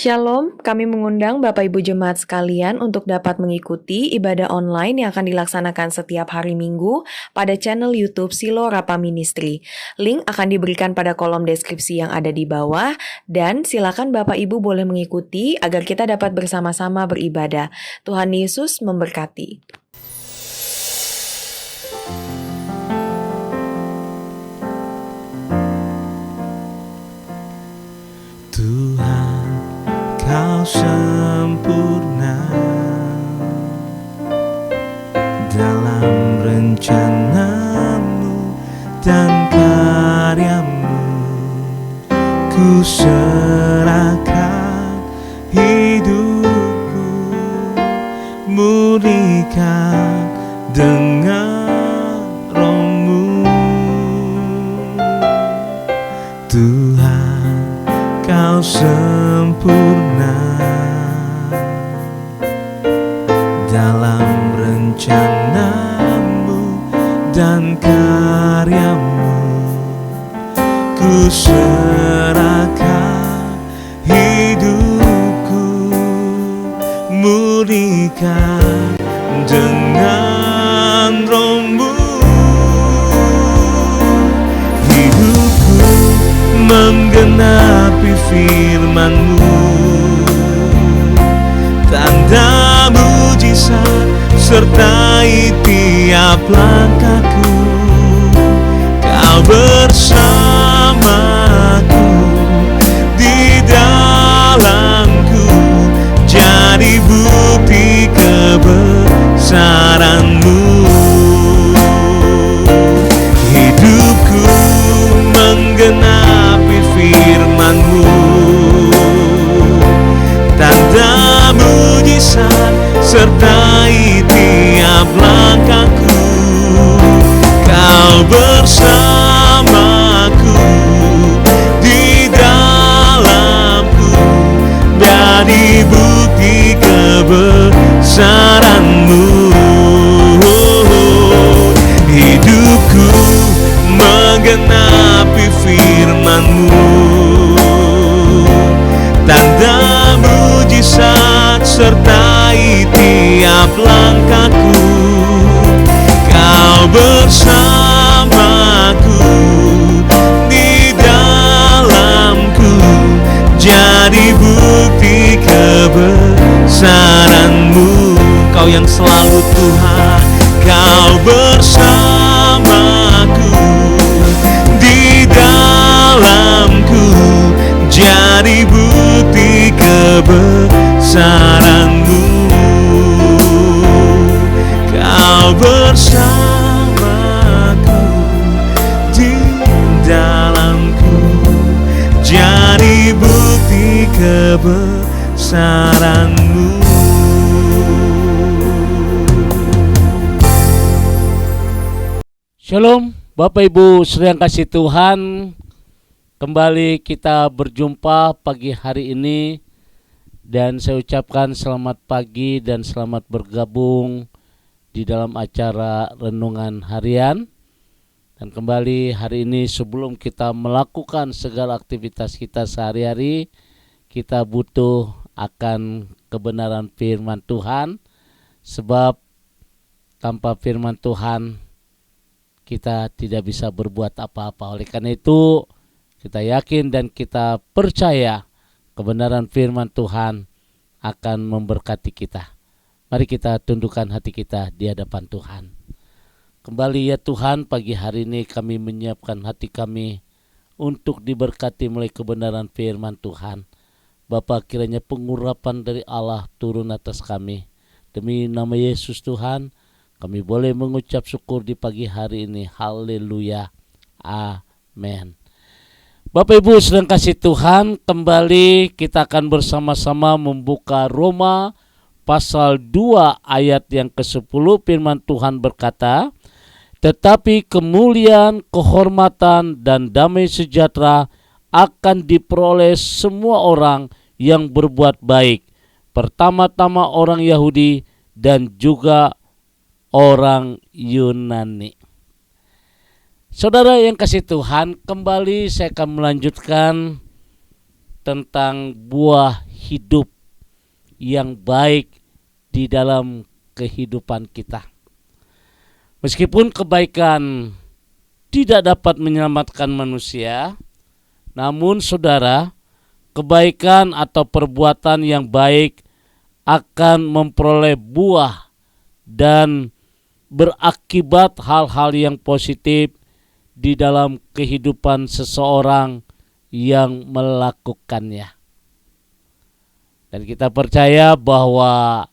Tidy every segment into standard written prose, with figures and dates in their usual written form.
Shalom, kami mengundang Bapak Ibu Jemaat sekalian untuk dapat mengikuti ibadah online yang akan dilaksanakan setiap hari Minggu pada channel YouTube Silo Rapa Ministry. Link akan diberikan pada kolom deskripsi yang ada di bawah dan silakan Bapak Ibu boleh mengikuti agar kita dapat bersama-sama beribadah. Tuhan Yesus memberkati. Tuhan, Kau sempurna dalam rencana-Mu dan karya-Mu. Ku serahkan hidupku, murnikan dengan Roh-Mu. Tuhan, Kau sempurna dalam rencana-Mu dan karya-Mu. Ku serahkan hidupku, murnikan dengan Roh-Mu. Hidupku menggenapi firman-Mu, tanda mujizat sertai tiap langkahku. Kau bersamaku, di dalamku, jadi bukti kebesaran-Mu. Hidupku menggenapi firman-Mu, tanda mujizat sertai tiap langkahku. Kau bersamaku, di dalamku, jadi bukti kebesaran-Mu. Hidupku menggenapi firman-Mu, tanda mujizat sertai tiap langkahku. Kau bersamaku, di dalamku, jadi bukti kebesaran-Mu. Kau yang selalu Tuhan, Kau bersamaku, di dalamku, jadi bukti kebesaran-Mu. Kau bersamaku, di dalamku, jadi bukti kebesaran-Mu. Shalom, Bapak Ibu sedang kasih Tuhan. Kembali kita berjumpa pagi hari ini, dan saya ucapkan selamat pagi dan selamat bergabung di dalam acara Renungan Harian. Dan kembali hari ini, sebelum kita melakukan segala aktivitas kita sehari-hari, kita butuh akan kebenaran firman Tuhan, sebab tanpa firman Tuhan kita tidak bisa berbuat apa-apa. Oleh karena itu, kita yakin dan kita percaya kebenaran firman Tuhan akan memberkati kita. Mari kita tundukkan hati kita di hadapan Tuhan. Kembali ya Tuhan, pagi hari ini kami menyiapkan hati kami untuk diberkati melalui kebenaran firman Tuhan. Bapa, kiranya pengurapan dari Allah turun atas kami. Demi nama Yesus Tuhan, kami boleh mengucap syukur di pagi hari ini. Haleluya. Amin. Bapak Ibu sedang kasih Tuhan, kembali kita akan bersama-sama membuka Roma pasal 2 ayat yang ke-10. Firman Tuhan berkata, tetapi kemuliaan, kehormatan, dan damai sejahtera akan diperoleh semua orang yang berbuat baik, pertama-tama orang Yahudi dan juga orang Yunani. Saudara yang kasih Tuhan, kembali saya akan melanjutkan tentang buah hidup yang baik di dalam kehidupan kita. Meskipun kebaikan tidak dapat menyelamatkan manusia, namun saudara, kebaikan atau perbuatan yang baik akan memperoleh buah dan berakibat hal-hal yang positif di dalam kehidupan seseorang yang melakukannya. Dan kita percaya bahwa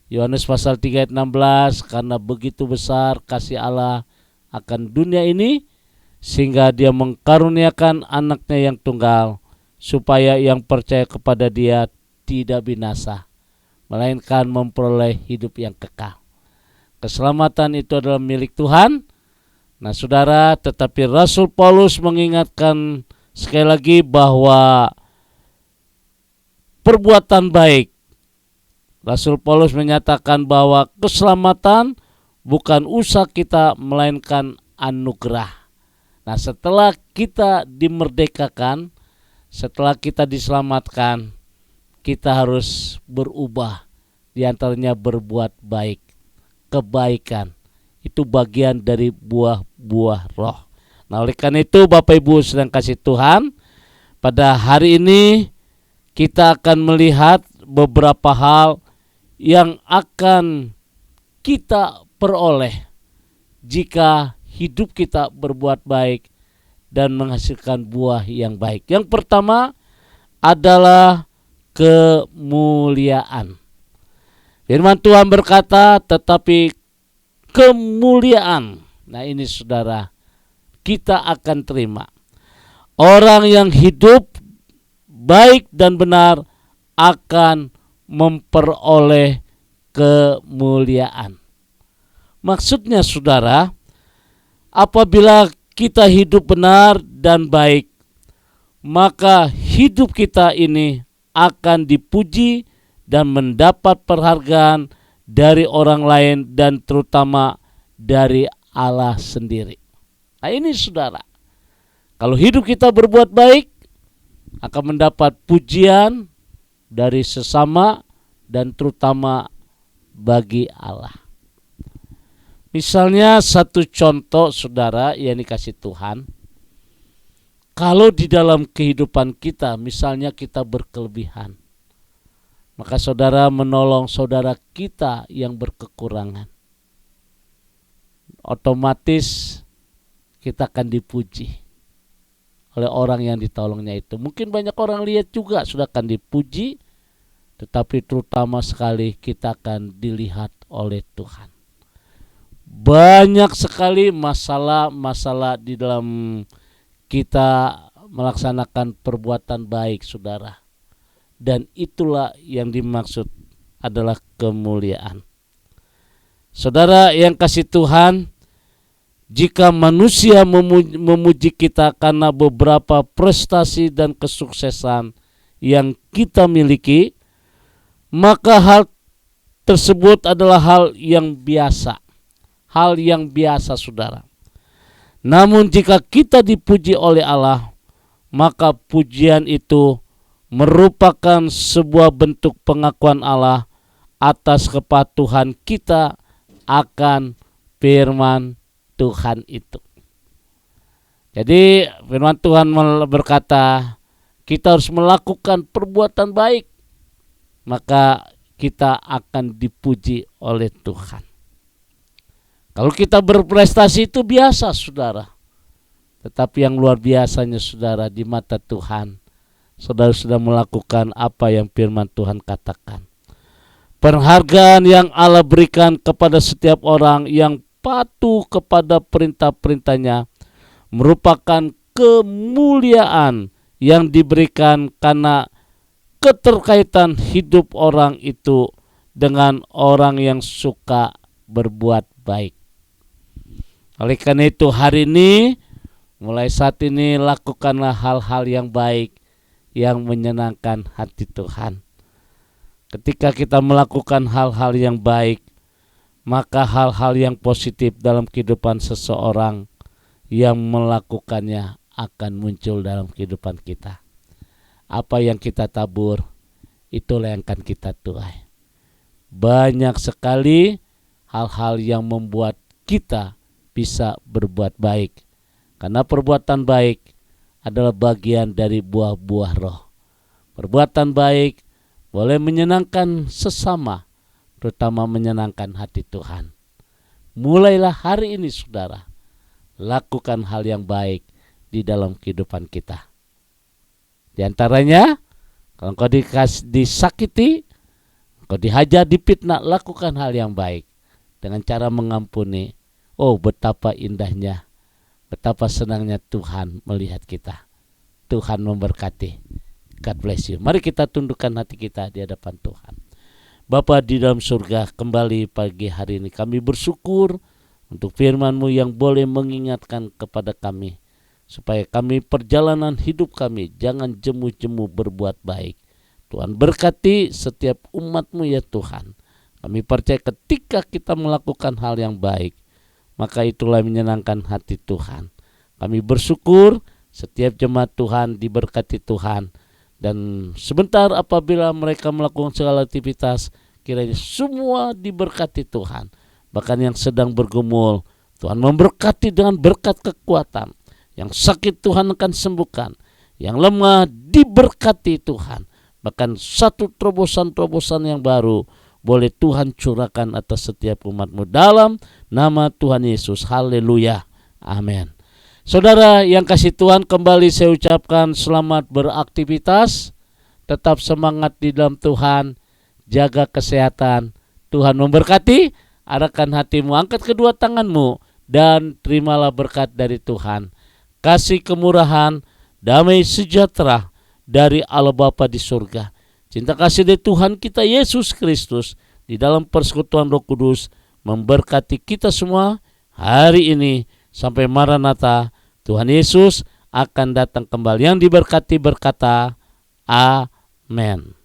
Yohanes pasal 3 ayat 16, karena begitu besar kasih Allah akan dunia ini, sehingga dia mengkaruniakan anaknya yang tunggal, supaya yang percaya kepada dia tidak binasa, melainkan memperoleh hidup yang kekal. Keselamatan itu adalah milik Tuhan. Nah saudara, tetapi Rasul Paulus mengingatkan sekali lagi bahwa perbuatan baik, Rasul Paulus menyatakan bahwa keselamatan bukan usaha kita, melainkan anugerah. Nah setelah kita dimerdekakan, setelah kita diselamatkan, kita harus berubah, diantaranya berbuat baik. Kebaikan itu bagian dari buah-buah roh. Nah oleh karena itu Bapak Ibu sedang kasih Tuhan, pada hari ini kita akan melihat beberapa hal yang akan kita peroleh jika hidup kita berbuat baik dan menghasilkan buah yang baik. Yang pertama adalah kemuliaan. Firman Tuhan berkata, tetapi kemuliaan. Nah ini saudara, kita akan terima. Orang yang hidup baik dan benar akan memperoleh kemuliaan. Maksudnya saudara, apabila kita hidup benar dan baik, maka hidup kita ini akan dipuji dan mendapat penghargaan dari orang lain dan terutama dari Allah sendiri. Nah ini saudara, kalau hidup kita berbuat baik, akan mendapat pujian dari sesama dan terutama bagi Allah. Misalnya satu contoh saudara yang dikasih Tuhan, kalau di dalam kehidupan kita misalnya kita berkelebihan, maka saudara menolong saudara kita yang berkekurangan, otomatis kita akan dipuji oleh orang yang ditolongnya itu. Mungkin banyak orang lihat juga sudah akan dipuji, tetapi terutama sekali kita akan dilihat oleh Tuhan. Banyak sekali masalah-masalah di dalam kita melaksanakan perbuatan baik saudara. Dan itulah yang dimaksud adalah kemuliaan. Saudara yang kasih Tuhan, jika manusia memuji kita karena beberapa prestasi dan kesuksesan yang kita miliki, maka hal tersebut adalah hal yang biasa. Hal yang biasa saudara. Namun jika kita dipuji oleh Allah, maka pujian itu merupakan sebuah bentuk pengakuan Allah atas kepatuhan kita akan firman Tuhan itu. Jadi firman Tuhan berkata, kita harus melakukan perbuatan baik, maka kita akan dipuji oleh Tuhan. Kalau kita berprestasi itu biasa saudara, tetapi yang luar biasanya saudara, di mata Tuhan, saudara sudah melakukan apa yang firman Tuhan katakan. Penghargaan yang Allah berikan kepada setiap orang yang patuh kepada perintah-perintahnya merupakan kemuliaan yang diberikan karena keterkaitan hidup orang itu dengan orang yang suka berbuat baik. Oleh karena itu hari ini, mulai saat ini lakukanlah hal-hal yang baik yang menyenangkan hati Tuhan. Ketika kita melakukan hal-hal yang baik, maka hal-hal yang positif dalam kehidupan seseorang yang melakukannya akan muncul dalam kehidupan kita. Apa yang kita tabur, itulah yang akan kita tuai. Banyak sekali hal-hal yang membuat kita bisa berbuat baik. Karena perbuatan baik adalah bagian dari buah-buah roh. Perbuatan baik boleh menyenangkan sesama, terutama menyenangkan hati Tuhan. Mulailah hari ini saudara, lakukan hal yang baik di dalam kehidupan kita. Di antaranya, kalau kau disakiti, kau dihajar, difitnah, lakukan hal yang baik dengan cara mengampuni. Oh, betapa indahnya, betapa senangnya Tuhan melihat kita. Tuhan memberkati. God bless you. Mari kita tundukkan hati kita di hadapan Tuhan. Bapa di dalam surga, kembali pagi hari ini kami bersyukur untuk firman-Mu yang boleh mengingatkan kepada kami, supaya kami perjalanan hidup kami jangan jemu-jemu berbuat baik. Tuhan berkati setiap umat-Mu ya Tuhan. Kami percaya ketika kita melakukan hal yang baik, maka itulah menyenangkan hati Tuhan. Kami bersyukur setiap jemaat Tuhan diberkati Tuhan. Dan sebentar apabila mereka melakukan segala aktivitas, kiranya semua diberkati Tuhan. Bahkan yang sedang bergumul, Tuhan memberkati dengan berkat kekuatan. Yang sakit Tuhan akan sembuhkan. Yang lemah diberkati Tuhan. Bahkan satu terobosan-terobosan yang baru boleh Tuhan curahkan atas setiap umat-Mu dalam nama Tuhan Yesus. Haleluya. Amin. Saudara yang kasih Tuhan, kembali saya ucapkan selamat beraktivitas. Tetap semangat di dalam Tuhan. Jaga kesehatan. Tuhan memberkati. Arahkan hatimu, angkat kedua tanganmu, dan terimalah berkat dari Tuhan. Kasih kemurahan, damai sejahtera dari Allah Bapa di surga. Cinta kasih dari Tuhan kita Yesus Kristus di dalam persekutuan Roh Kudus memberkati kita semua hari ini sampai Maranatha. Tuhan Yesus akan datang kembali. Yang diberkati berkata, Amin.